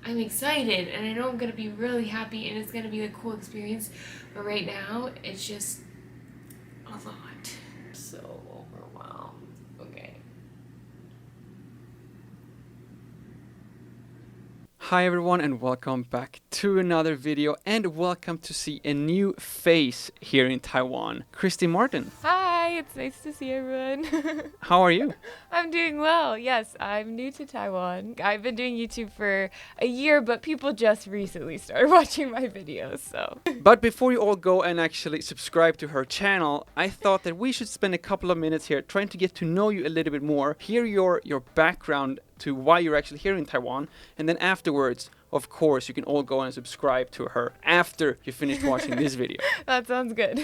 I'm excited and I know I'm gonna be really happy and it's gonna be a cool experience. But right now, it's just a lot. So overwhelmed. Okay. Hi everyone and welcome back to another video and welcome to see a new face here in Taiwan. Christy Martin. Hi, it's nice to see everyone. How are you? I'm doing well. Yes, I'm new to Taiwan. I've been doing YouTube for a year, but people just recently started watching my videos, so. But before you all go and actually subscribe to her channel, I thought that we should spend a couple of minutes here trying to get to know you a little bit more, hear your background to why you're actually here in Taiwan, and then afterwards, of course, you can all go and subscribe to her after you finished watching this video. That sounds good.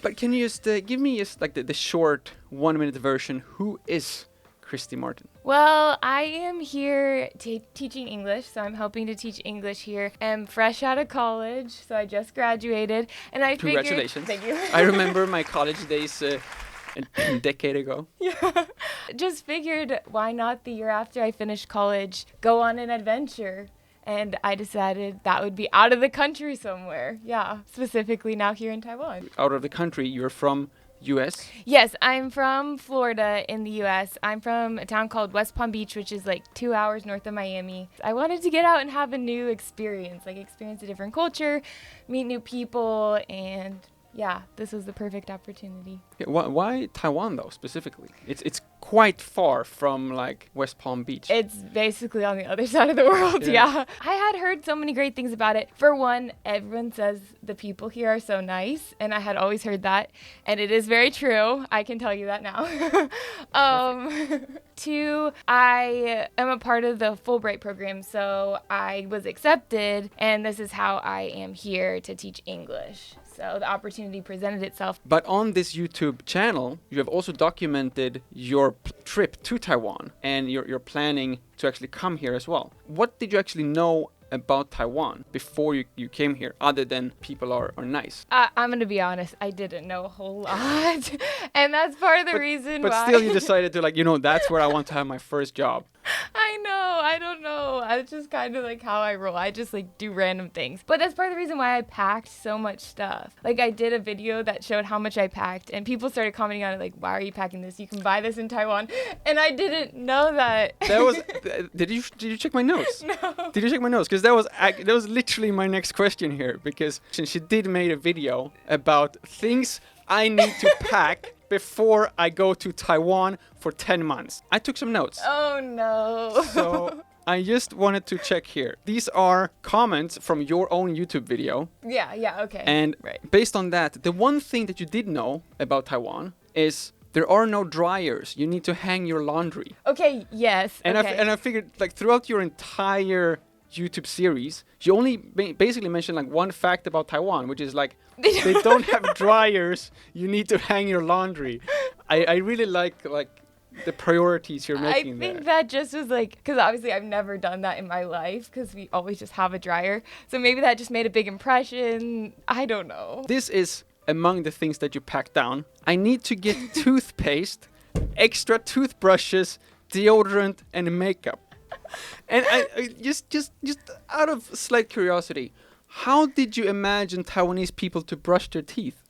But can you just give me just like the short 1-minute version? Who is Christy Martin? Well, I am here teaching English, so I'm helping to teach English here. I'm fresh out of college, so I just graduated, and I figured... Congratulations. Thank you. I remember my college days a decade ago. Yeah. Just figured, why not the year after I finished college, go on an adventure? And I decided that would be out of the country somewhere. Yeah, specifically now here in Taiwan. Out of the country, you're from US? Yes, I'm from Florida in the US. I'm from a town called West Palm Beach, which is like 2 hours north of Miami. I wanted to get out and have a new experience, like experience a different culture, meet new people, and yeah, this was the perfect opportunity. Yeah, why Taiwan though, specifically? It's quite far from like West Palm Beach. It's basically on the other side of the world, yeah. I had heard so many great things about it. For one, everyone says the people here are so nice, and I had always heard that, and it is very true. I can tell you that now. Two, I am a part of the Fulbright program, so I was accepted, and this is how I am here to teach English. So the opportunity presented itself. But on this YouTube channel, you have also documented your trip to Taiwan, and you're planning to actually come here as well. What did you actually know about Taiwan before you came here, other than people are nice? I'm going to be honest, I didn't know a whole lot. And that's part of the reason why. But still you decided to that's where I want to have my first job. I know, I don't know. It's just kind of like how I roll. I just do random things. But that's part of the reason why I packed so much stuff. I did a video that showed how much I packed, and people started commenting on it why are you packing this? You can buy this in Taiwan. And I didn't know that. That was did you check my notes? No. Did you check my notes? Because that was literally my next question here, because she did make a video about things I need to pack before I go to Taiwan for 10 months. I took some notes. Oh no. So I just wanted to check here. These are comments from your own YouTube video. Yeah, okay. And based on that, the one thing that you did know about Taiwan is there are no dryers. You need to hang your laundry. Okay, yes. And okay. I figured throughout your entire YouTube series, you only basically mentioned one fact about Taiwan, which is they don't have dryers. You need to hang your laundry. I really like the priorities you're making there. I think that just was because obviously I've never done that in my life because we always just have a dryer. So maybe that just made a big impression. I don't know. This is among the things that you pack down. I need to get toothpaste, extra toothbrushes, deodorant, and makeup. And I just out of slight curiosity, how did you imagine Taiwanese people to brush their teeth?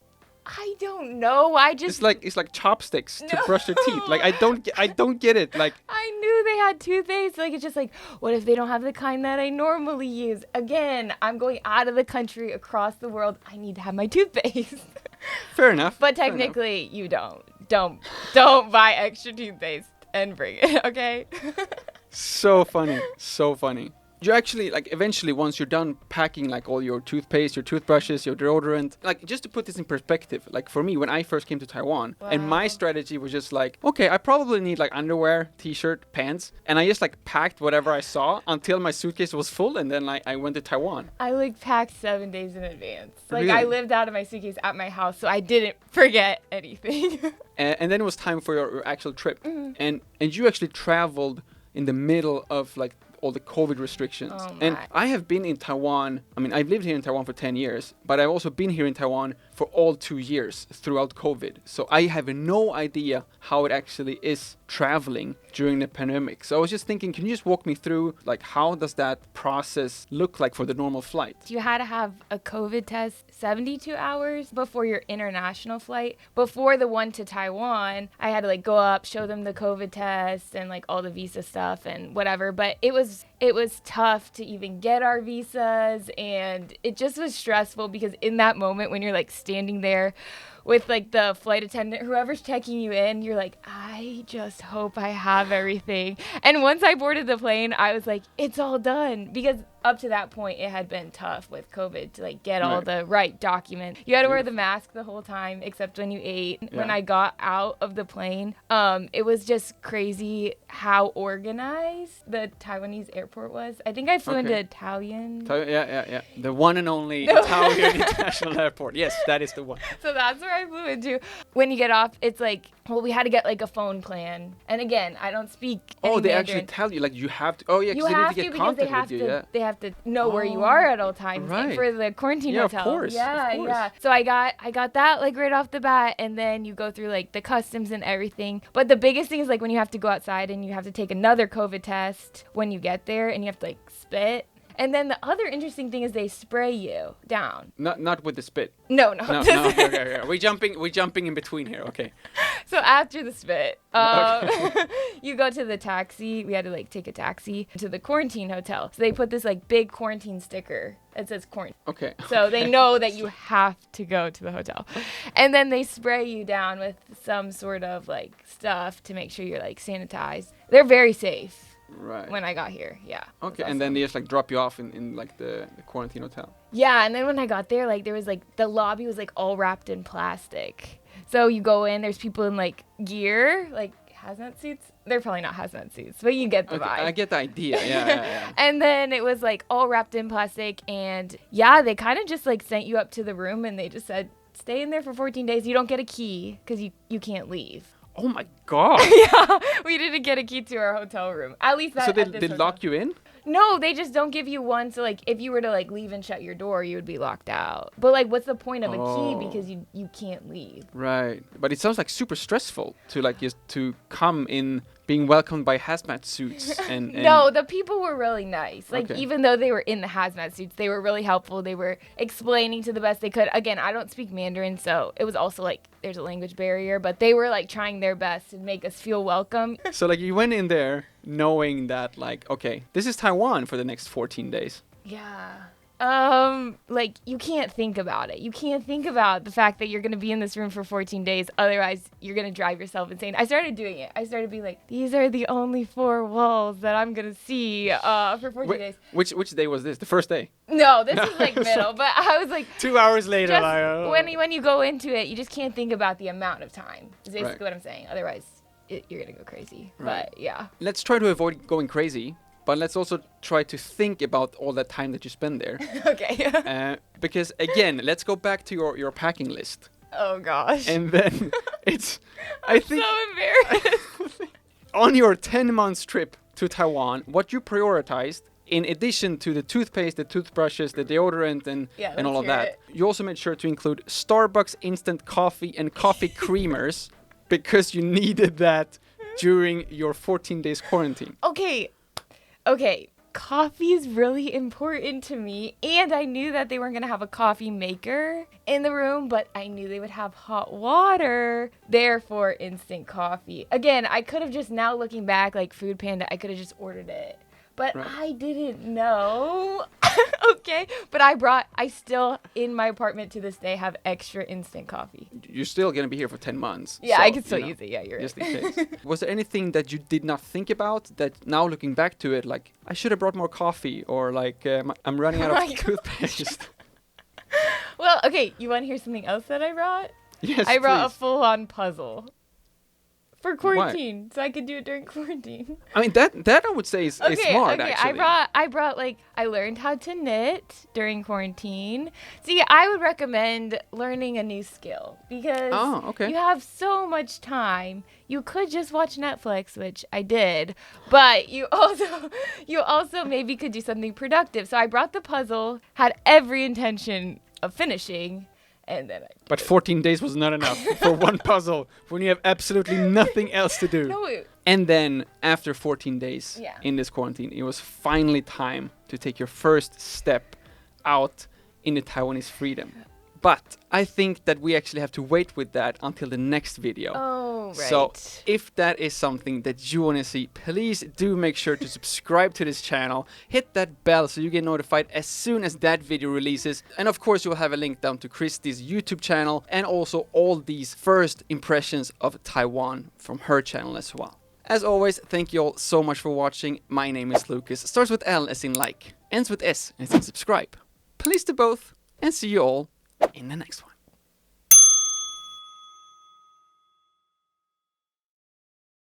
I don't know. It's like chopsticks to brush their teeth. I don't get it. I knew they had toothpaste. It's just what if they don't have the kind that I normally use? Again, I'm going out of the country, across the world. I need to have my toothpaste. Fair enough. But technically, you don't buy extra toothpaste and bring it. Okay. So funny. You actually, eventually, once you're done packing, all your toothpaste, your toothbrushes, your deodorant, just to put this in perspective, for me, when I first came to Taiwan, and my strategy was just okay, I probably need, underwear, t-shirt, pants, and I just, packed whatever I saw until my suitcase was full, and then, I went to Taiwan. I, packed 7 days in advance. Really? I lived out of my suitcase at my house, so I didn't forget anything. and then it was time for your actual trip. Mm-hmm. And you actually traveled in the middle of, all the COVID restrictions. Oh and I have been in Taiwan. I mean, I've lived here in Taiwan for 10 years, but I've also been here in Taiwan for all 2 years throughout COVID. So I have no idea how it actually is traveling during the pandemic. So I was just thinking, can you just walk me through, like, how does that process look like for the normal flight? You had to have a COVID test 72 hours before your international flight. Before the one to Taiwan, I had to like go up, show them the COVID test and like all the visa stuff and whatever. But it was tough to even get our visas, and it just was stressful because in that moment when you're like standing there with like the flight attendant, whoever's checking you in, you're like, I just hope I have everything. And once I boarded the plane, I was like, it's all done, because up to that point it had been tough with COVID to like get all the right documents. You had to wear the mask the whole time except when you ate. Yeah. When I got out of the plane, it was just crazy how organized the Taiwanese airport was. I think I flew into Italian. Yeah. The one and only Italian International Airport. Yes, that is the one. So that's where I flew into. When you get off, it's like, well, we had to get like a phone plan. And again, I don't speak any they Mandarin. actually tell you, like, you have to. Oh, yeah, because they need to get contact with you. They have to know where you are at all times. Right. And for the quarantine hotel. Of course. Yeah. So I got that like right off the bat, and then you go through like the customs and everything. But the biggest thing is like when you have to go outside and you have to take another COVID test when you get there, and you have to like spit. And then the other interesting thing is they spray you down. Not with the spit. No. Okay. We're jumping in between here. Okay. So after the spit, you go to the taxi. We had to like take a taxi to the quarantine hotel. So they put this like big quarantine sticker that says quarantine. Okay. So they know that you have to go to the hotel. And then they spray you down with some sort of like stuff to make sure you're like sanitized. They're very safe. Right. When I got here, yeah. Okay, and then they just like drop you off in like the quarantine hotel. Yeah, and then when I got there, like there was like the lobby was like all wrapped in plastic. So you go in, there's people in like gear, like hazmat suits. They're probably not hazmat suits, but you get the vibe. I get the idea. Yeah. And then it was like all wrapped in plastic, and yeah, they kind of just like sent you up to the room, and they just said, stay in there for 14 days. You don't get a key because you can't leave. Oh my God. Yeah, we didn't get a key to our hotel room. At least that. So they lock you in? No, they just don't give you one. So like, if you were to like leave and shut your door, you would be locked out. But like, what's the point of a key because you can't leave? Right, but it sounds like super stressful to like just to come in being welcomed by hazmat suits and No, the people were really nice. Like even though they were in the hazmat suits, they were really helpful. They were explaining to the best they could. Again, I don't speak Mandarin, so it was also like there's a language barrier, but they were like trying their best to make us feel welcome. So like you went in there knowing that like, okay, this is Taiwan for the next 14 days. Yeah. Like you can't think about it. You can't think about the fact that you're going to be in this room for 14 days. Otherwise, you're going to drive yourself insane. I started doing it. I started being like, these are the only 4 walls that I'm going to see for 14 days. Which day was this? The first day? No, this is like middle, but I was like 2 hours later. When you go into it, you just can't think about the amount of time. Is basically what I'm saying. Otherwise, you're going to go crazy. Right. But yeah. Let's try to avoid going crazy. But let's also try to think about all that time that you spend there. Okay. Because again, let's go back to your packing list. Oh gosh. And then I'm so embarrassed. On your 10 months trip to Taiwan, what you prioritized, in addition to the toothpaste, the toothbrushes, the deodorant, and all of that, you also made sure to include Starbucks instant coffee and coffee creamers because you needed that during your 14 days quarantine. Okay, coffee is really important to me, and I knew that they weren't going to have a coffee maker in the room, but I knew they would have hot water, therefore instant coffee. Again, I could have just, now looking back, like Food Panda, I could have just ordered it. But I didn't know. Okay. But I still, in my apartment to this day, have extra instant coffee. You're still going to be here for 10 months. Yeah, so, I can still use it. Yeah, you're right. Just in case. Was there anything that you did not think about that now looking back to it, like, I should have brought more coffee, or like, I'm running out of toothpaste? Well, okay. You want to hear something else that I brought? Yes, I brought a full-on puzzle. For quarantine. Why? So I could do it during quarantine. I mean, that I would say is smart, actually. I brought like, I learned how to knit during quarantine. See, I would recommend learning a new skill because you have so much time. You could just watch Netflix, which I did, but you also maybe could do something productive. So I brought the puzzle, had every intention of finishing, And then But 14 days was not enough for one puzzle when you have absolutely nothing else to do. No. And then after 14 days Yeah. in this quarantine, it was finally time to take your first step out in the Taiwanese freedom. But I think that we actually have to wait with that until the next video. Oh, right. So if that is something that you want to see, please do make sure to subscribe to this channel. Hit that bell so you get notified as soon as that video releases. And of course, you'll have a link down to Christy's YouTube channel and also all these first impressions of Taiwan from her channel as well. As always, thank you all so much for watching. My name is Lucas. Starts with L as in like, ends with S as in subscribe. Please do both, and see you all in the next one.